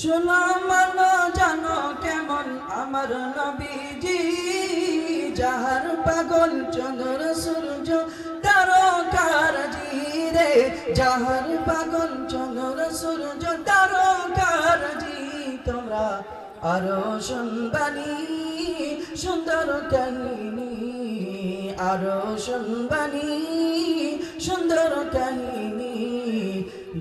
শোনো মানো জানো কেমন আমার নবীজি, যাহার পাগল চন্দ্র সূর্য তারকারাজি রে, যাহার পাগল চন্দ্র সূর্য তারকারাজি। তোমরা আরো শুনবানি সুন্দর কাহিনী, আরো শুনবানি সুন্দর কাহিনী।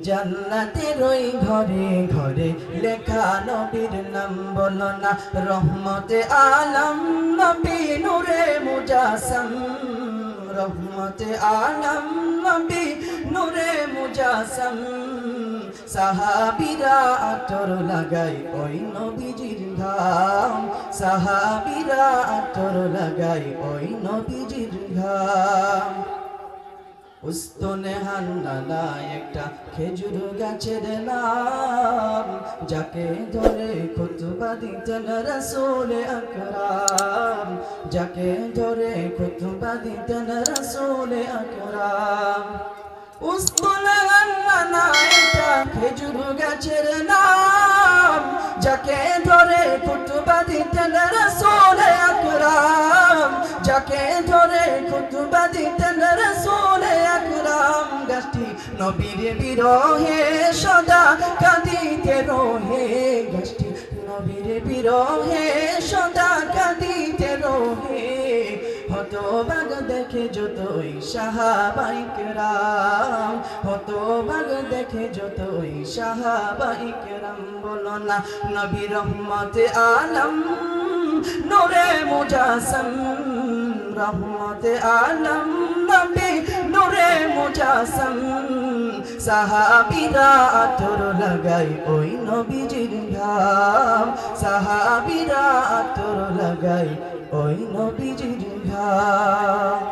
জান্নাতের ওই ঘরে ঘরে লেখা নবীর নাম বলো না, রহমতে আলম নবী নূরে মুজাসসাম, রহমতে আলম নবী নূরে মুজাসসাম। সাহাবীরা আতর লাগাই ওই নবীজির ঘাম, সাহাবীরা আতর লাগাই ওই নবীজির ঘাম। উস্তনে হান্নানা একটা খেজুর গাছের নাম, যাকে ধরে খুতবা দিতেন রাসূল আকরাম, যাকে ধরে খুতবা দিতেন রাসূল আকরাম। উস্তনে হান্নানা একটা খেজুর গাছের নাম, যাকে ধরে খুতবা দিতেন রাসূল আকরাম, যাকে ধরে খুতবা দিতেন রাসূল আকরাম। গাছটি নবীর বিরহে সদা কাঁদিতে রহে, গাছটি নবীর বিরহে সদা কাঁদিতে রহে। হতবাগ দেখে যতই সাহাবায়ে কেরাম, হতবাগ দেখে যতই সাহাবায়ে কেরাম। বলো না নবী রহমতে আলম নূরে মুজাসসাম, রহমতে আলম নবী নূরে মুজাসসাম। সাহাবীরা আতর লাগাই ওই নবীজির ঘাম, সাহাবীরা আতর লাগাই ওই নবীজির ঘাম।